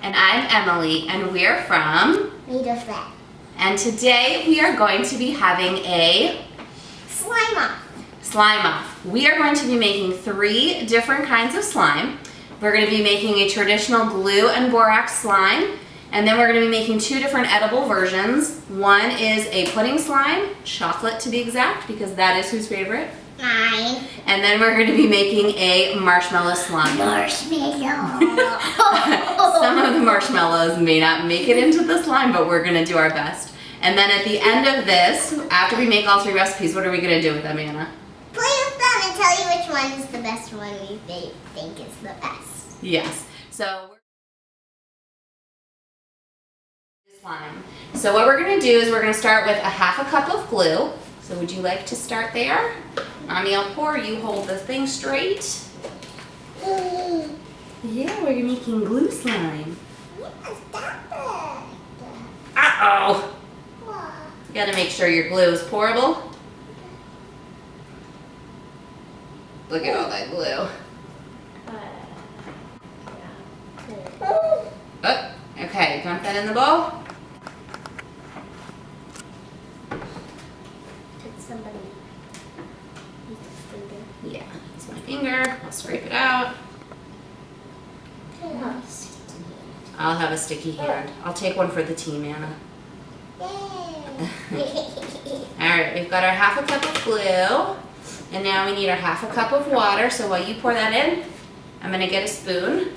And I'm Emily, and we're from Flat. And today we are going to be having a Slime off. slime off. We are going to be making 3 different kinds of slime. We're going to be making a traditional glue and borax slime, and then we're going to be making 2 different edible versions. One is a pudding slime, chocolate to be exact, because that is whose favorite? Mine. And then we're going to be making a marshmallow slime. Marshmallow. Some of the marshmallows may not make it into the slime, but we're going to do our best. And then at the end of this, after we make all 3 recipes, what are we going to do with them, Anna? Play with them and tell you which one is the best one we think is the best. Yes. So slime. So what we're going to do is we're going to start with a 1/2 cup of glue. So would you like to start there? Mommy, I'll pour. You hold the thing straight. Yeah, we're making glue slime. Uh-oh. You gotta make sure your glue is pourable. Look at all that glue. Oh, okay, dump that in the bowl. Yeah, it's my finger. I'll scrape it out. I'll have a sticky hand. I'll take one for the team, Anna. Alright, we've got our 1/2 cup of glue. And now we need our 1/2 cup of water. So while you pour that in, I'm going to get a spoon.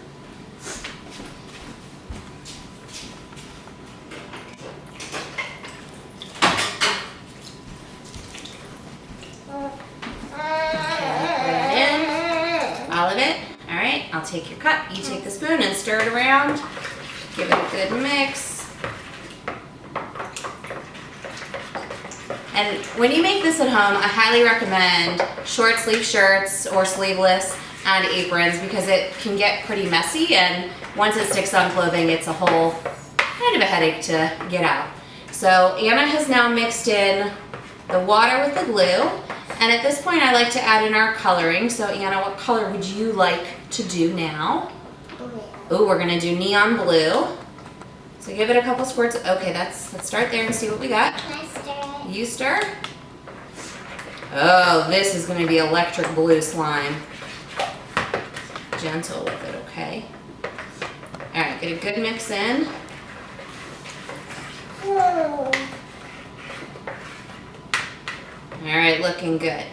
I'll take your cup, you take the spoon and stir it around. Give it a good mix. And when you make this at home, I highly recommend short sleeve shirts or sleeveless and aprons because it can get pretty messy, and once it sticks on clothing, it's a whole kind of a headache to get out. So Anna has now mixed in the water with the glue. And at this point, I like to add in our coloring. So Anna, what color would you like to do now? Blue. Oh, we're gonna do neon blue. So give it a couple squirts. Okay, let's start there and see what we got. Can I stir it? You stir. Oh, this is gonna be electric blue slime. Gentle with it, okay? All right, get a good mix in. All right, looking good.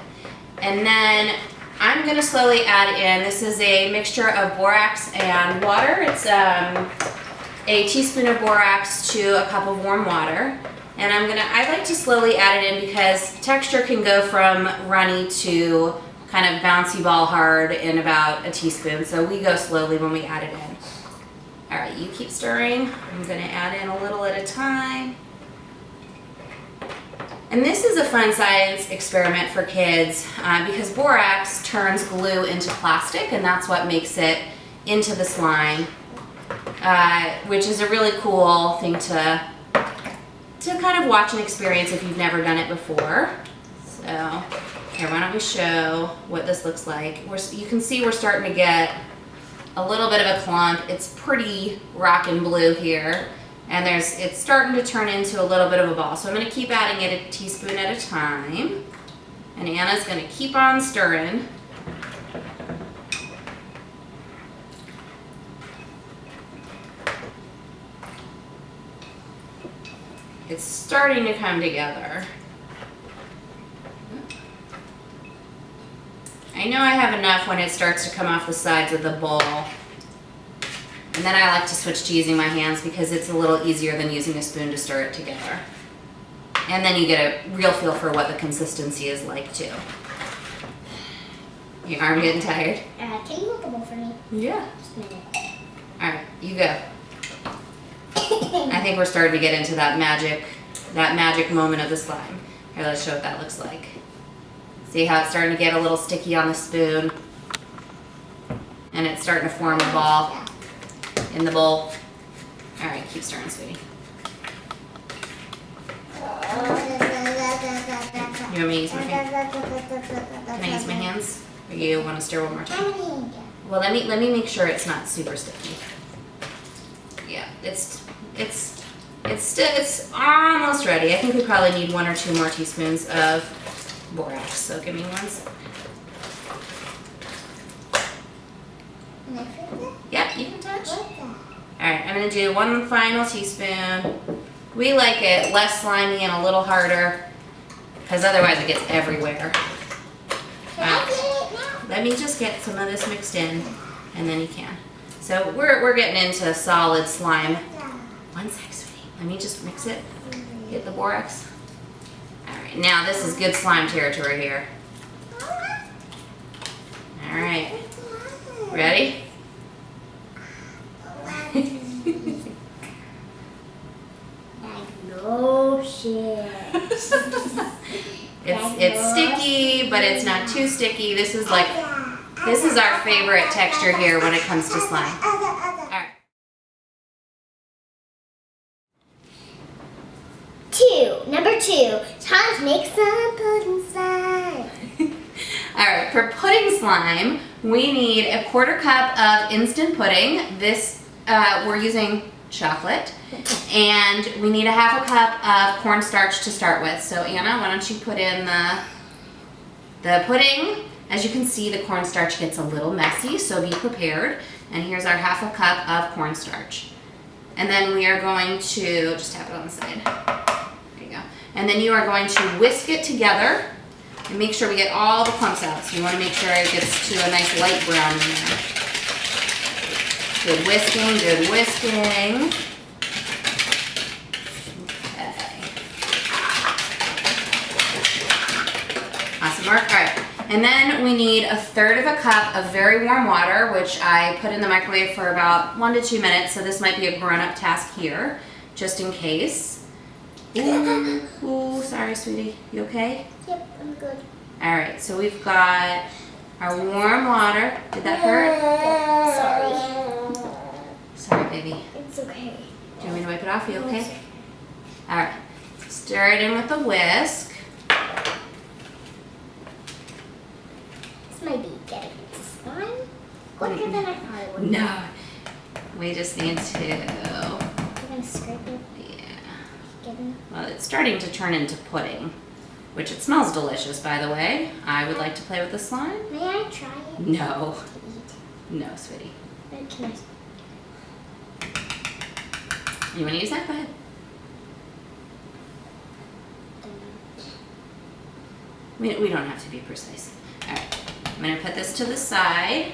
And then I'm gonna slowly add in, this is a mixture of borax and water. It's a teaspoon of borax to a cup of warm water. And I like to slowly add it in because texture can go from runny to kind of bouncy ball hard in about a teaspoon. So we go slowly when we add it in. All right, you keep stirring. I'm gonna add in a little at a time. And this is a fun science experiment for kids because borax turns glue into plastic, and that's what makes it into the slime, which is a really cool thing to kind of watch and experience if you've never done it before. So here, why don't we show what this looks like. You can see we're starting to get a little bit of a clump. It's pretty rockin' blue here. And it's starting to turn into a little bit of a ball. So I'm going to keep adding it a teaspoon at a time. And Anna's going to keep on stirring. It's starting to come together. I know I have enough when it starts to come off the sides of the bowl. And then I like to switch to using my hands because it's a little easier than using a spoon to stir it together. And then you get a real feel for what the consistency is like too. Your arm getting tired? Can you look a bowl for me? Yeah. Just a minute. Alright, you go. I think we're starting to get into that magic moment of the slime. Here, let's show what that looks like. See how it's starting to get a little sticky on the spoon? And it's starting to form a ball in the bowl. All right, keep stirring, sweetie. You want me to use my fingers? Can I use my hands? Or you want to stir one more time? Well, let me make sure it's not super sticky. Yeah, it's almost ready. I think we probably need 1 or 2 more teaspoons of borax. So give me 1 second. Can I fix it? Yep, you can touch. What's that? Alright, I'm going to do 1 final teaspoon. We like it less slimy and a little harder because otherwise it gets everywhere. Can I do it now? Let me just get some of this mixed in and then you can. So we're getting into solid slime. 1 sec, sweetie. Let me just mix it. Get the borax. Alright, now this is good slime territory here. Alright, ready? No shit. It's sticky, but it's not too sticky. This is our favorite texture here when it comes to slime. Alright. 2. Number 2. Time to make some pudding slime. Alright, for pudding slime, we need a 1/4 cup of instant pudding. This, we're using chocolate. And we need a 1/2 cup of cornstarch to start with. So Anna, why don't you put in the pudding. As you can see, the cornstarch gets a little messy, so be prepared. And here's our 1/2 cup of cornstarch. And then we are going to, just tap it on the side. There you go. And then you are going to whisk it together and make sure we get all the clumps out. So you want to make sure it gets to a nice light brown in there. Good whisking, good whisking. Awesome work. All right. And then we need a 1/3 cup of very warm water, which I put in the microwave for about 1 to 2 minutes. So this might be a grown-up task here, just in case. Ooh, sorry, sweetie. You okay? Yep, I'm good. All right. So we've got our warm water. Did that hurt? Sorry. Sorry, baby. It's okay. Do you want me to wipe it off? You okay? All right. Stir it in with a whisk. This might be getting into slime quicker than I thought it would. No. We just need to. You're gonna scrape it. Yeah. Well, it's starting to turn into pudding, which it smells delicious, by the way. I would like to play with the slime. May I try it? No. To eat. No, sweetie. Can I? You want to use that? Go ahead. We don't have to be precise. All right. I'm going to put this to the side.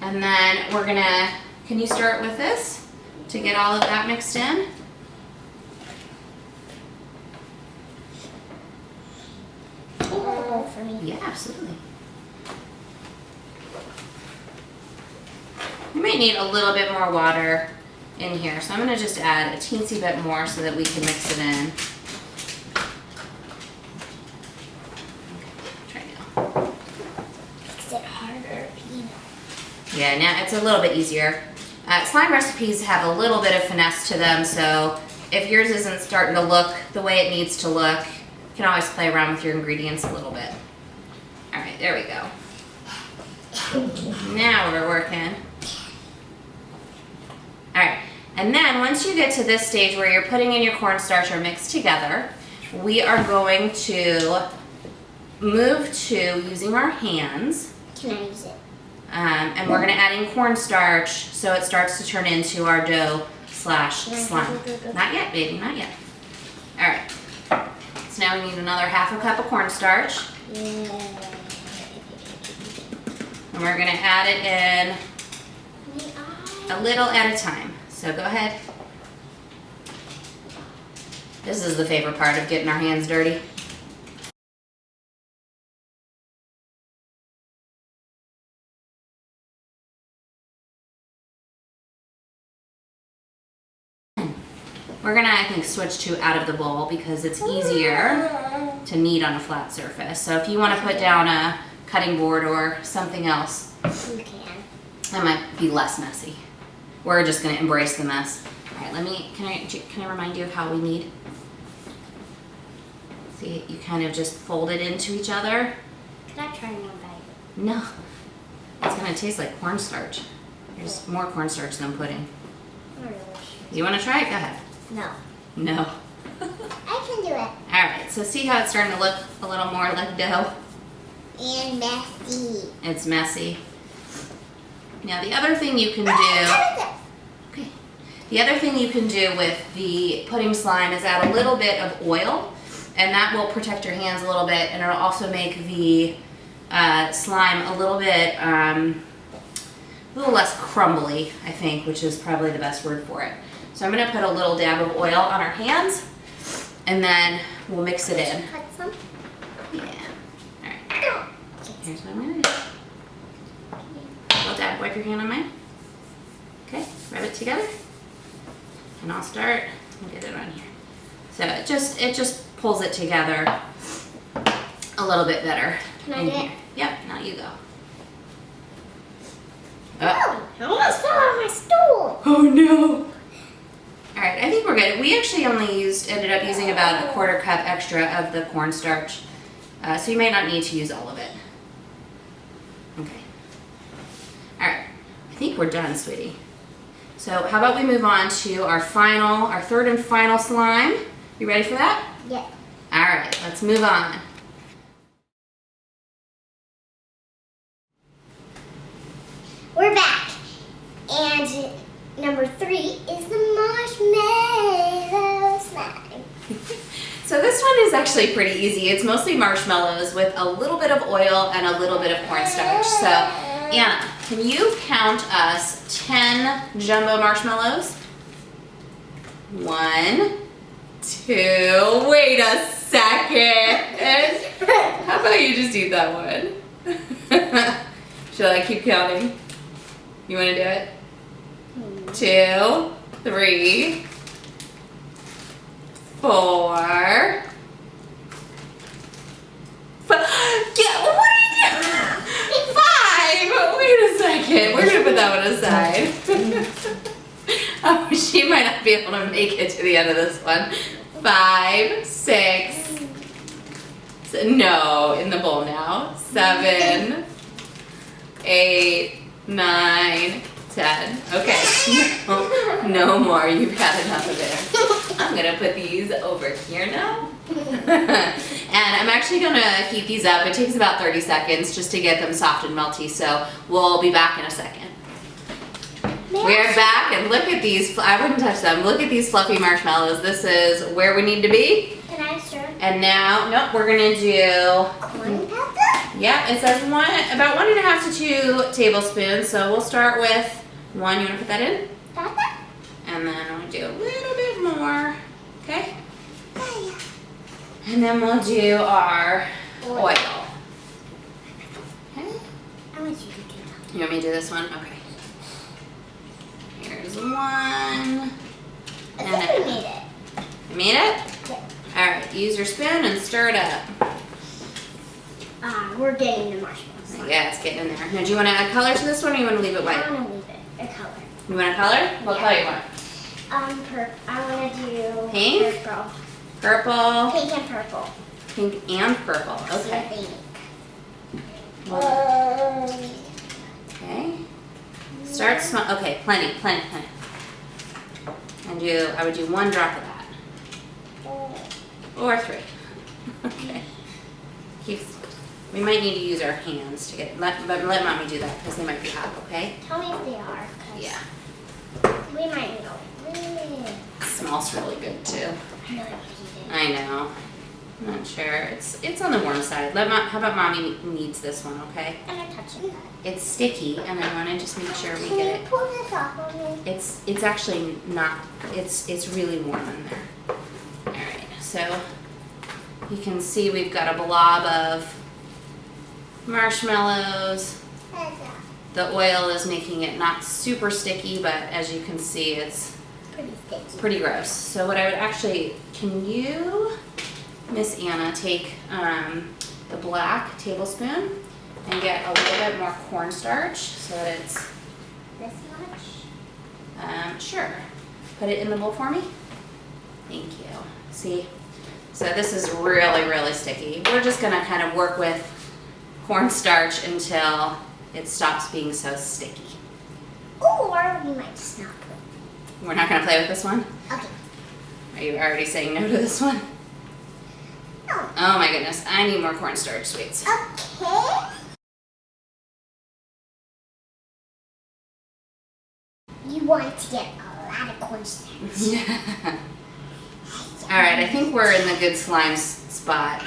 And then we're going to, can you start with this to get all of that mixed in? Can you hold a bowl for me? Yeah, absolutely. You might need a little bit more water in here. So I'm going to just add a teensy bit more so that we can mix it in. Makes it harder, you know. Yeah, now it's a little bit easier. Slime recipes have a little bit of finesse to them, so if yours isn't starting to look the way it needs to look, you can always play around with your ingredients a little bit. All right, there we go. Now we're working. All right, and then once you get to this stage where you're putting in your cornstarch or mixed together, we are going to move to using our hands. Can I use it? And we're gonna add in cornstarch so it starts to turn into our dough slash slime. Not yet, baby, not yet. All right, so now we need another 1/2 cup of cornstarch. Yeah. And we're gonna add it in a little at a time. So go ahead. This is the favorite part of getting our hands dirty. We're gonna, I think, switch to out of the bowl because it's easier to knead on a flat surface. So if you wanna put down a cutting board or something else, You can. that might be less messy. We're just gonna embrace the mess. All right, can I remind you of how we knead? See, you kind of just fold it into each other. Can I try one bite? No, it's gonna taste like cornstarch. There's more cornstarch than pudding. You want to try it? Go ahead. No. No. I can do it. Alright, so see how it's starting to look a little more like dough? And messy. It's messy. Now the other thing you can do, okay, the other thing you can do with the pudding slime is add a little bit of oil, and that will protect your hands a little bit, and it'll also make the slime a little bit, a little less crumbly, I think, which is probably the best word for it. So I'm going to put a little dab of oil on our hands, and then we'll mix it in. Put some. Yeah. All right. Here's what I'm going to do. Little dab, wipe your hand on mine. Okay, rub it together. And I'll start and get it on here. So it just pulls it together a little bit better. Can I in do it? here. Yep, now you go. Oh, I almost fell on my stool. Oh no. All right, I think we're good. We actually only ended up using about a 1/4 cup extra of the cornstarch. So you may not need to use all of it. Okay. All right, I think we're done, sweetie. So how about we move on to our third and final slime. You ready for that? Yeah. All right, let's move on. We're back. And number 3 is the marshmallow slime. So this one is actually pretty easy. It's mostly marshmallows with a little bit of oil and a little bit of cornstarch. So Anna, can you count us 10 jumbo marshmallows? 1, 2, wait a second. How about you just eat that one? Shall I keep counting? You want to do it? 2, 3, 4, 5. Yeah, what are you doing? 5. Wait a second. We're gonna put that one aside. Oh, she might not be able to make it to the end of this one. 5, 6. No, in the bowl now. 7, 8, 9, 10. Okay. No more. You've had enough of it. I'm gonna put these over here now. And I'm actually gonna heat these up. It takes about 30 seconds just to get them soft and melty, so we'll be back in a second. We are back, and look at these. I wouldn't touch them. Look at these fluffy marshmallows. This is where we need to be. Can I stir? And now, nope, we're gonna do. Corn pepper? Yeah, it says about 1.5 to 2 tablespoons. So we'll start with 1. You wanna put that in? Pepper? And then we'll do a little bit more. Okay. Oh, And then we'll do our oil. Okay. I want you to do that. You want me to do this one? Okay. Here's 1. I think we made it. You made it? Yeah. Alright, use your spoon and stir it up. We're getting the marshmallows. Yeah, it's getting in there. Now, do you want to add color to this one or you want to leave it white? I want to leave it a color. You want a color? What color you want? I want to do Pink? purple. Purple. Pink and purple. Pink and purple. Okay. See Well, what they make. okay. Start small. Okay, plenty. And I would do 1 drop of that. Or 3. Okay. We might need to use our hands to get it. Let mommy do that because they might be hot, okay? Tell me if they are. 'Cause Yeah. we might go. It smells really good too. I know what I know. I'm not sure. It's on the warm side. How about mommy kneads this one, okay? I'm gonna touch it. It's sticky, and I want to just make sure we Can get you it. pull this off on me? It's actually not. It's really warm in there. All right. So you can see we've got a blob of marshmallows. The oil is making it not super sticky, but as you can see, it's Pretty sticky. pretty gross. So what I would actually, can you, Miss Anna, take the black tablespoon and get a little bit more cornstarch so that it's, This much? sure. Put it in the bowl for me. Thank you. See? So this is really, really sticky. We're just gonna kind of work with cornstarch until it stops being so sticky. Or we might just not put We're not gonna play with this one? Okay. Are you already saying no to this one? No. Oh my goodness, I need more cornstarch sweets. Okay. You want to get a lot of cornstarch. All right, I think we're in the good slime spot.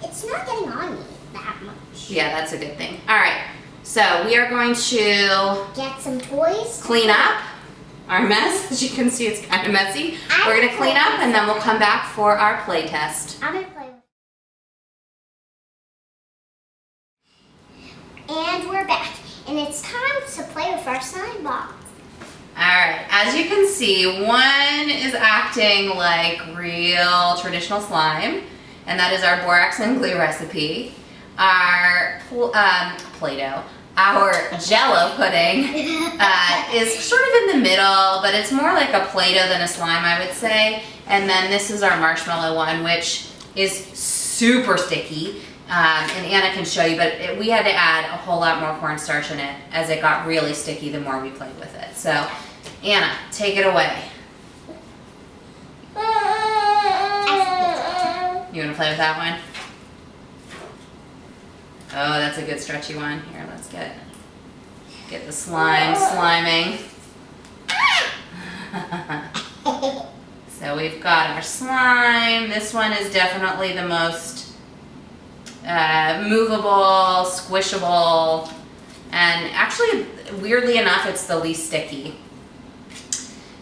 It's not getting on me that much. Yeah, that's a good thing. All right, so we are going to Get some toys. clean up our mess. As you can see, it's kind of messy. We're gonna clean up and then we'll come back for our play test. I'm gonna play with. And we're back. And it's time to play with our slime box. All right, as you can see, one is acting like real traditional slime, and that is our borax and glue recipe. Our Play-Doh, our Jell-O pudding is sort of in the middle, but it's more like a Play-Doh than a slime, I would say. And then this is our marshmallow one, which is super sticky. And Anna can show you, but we had to add a whole lot more cornstarch in it as it got really sticky the more we played with it. So, Anna, take it away. You want to play with that one? Oh, that's a good stretchy one. Here, let's get the slime sliming. So we've got our slime. This one is definitely the most movable, squishable, and actually, weirdly enough, it's the least sticky.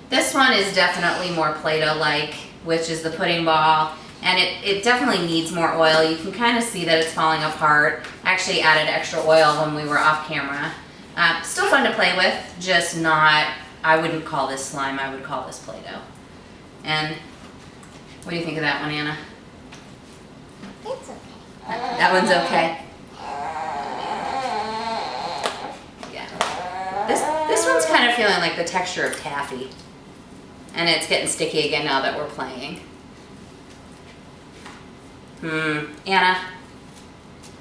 This one is definitely more Play-Doh-like, which is the pudding ball, and it definitely needs more oil. You can kind of see that it's falling apart. I actually added extra oil when we were off camera. Still fun to play with, just not, I wouldn't call this slime, I would call this Play-Doh. And what do you think of that one, Anna? It's okay. That one's okay. Yeah. This one's kind of feeling like the texture of taffy. And it's getting sticky again now that we're playing. Anna,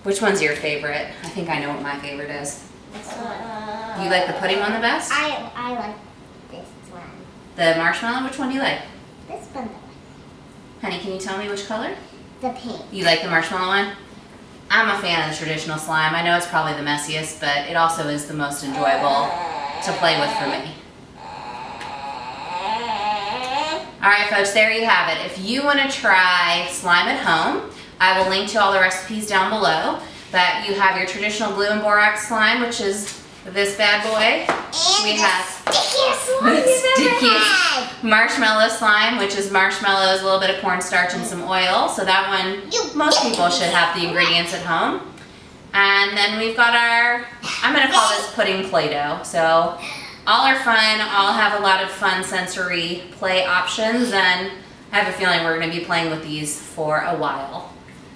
which one's your favorite? I think I know what my favorite is. This one. You like the pudding one the best? I like this one. The marshmallow, which one do you like? This one. Honey, can you tell me which color? The pink. You like the marshmallow one? I'm a fan of the traditional slime. I know it's probably the messiest, but it also is the most enjoyable to play with for me. All right, folks, there you have it. If you want to try slime at home, I will link to all the recipes down below. But you have your traditional glue and borax slime, which is this bad boy. And We the have stickiest slime the you've ever stickiest had. marshmallow slime, which is marshmallows, a little bit of cornstarch, and some oil. So that one, most people should have the ingredients at home. And then we've got our, I'm going to call this pudding Play-Doh. So all are fun, all have a lot of fun sensory play options, and I have a feeling we're going to be playing with these for a while.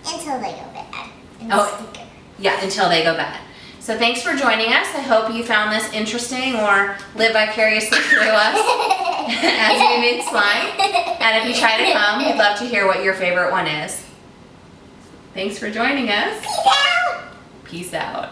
Until they go bad. And Oh, stick it. yeah, until they go bad. So thanks for joining us. I hope you found this interesting or live vicariously through us as we made slime. And if you try it at home, we'd love to hear what your favorite one is. Thanks for joining us. Peace out. Peace out.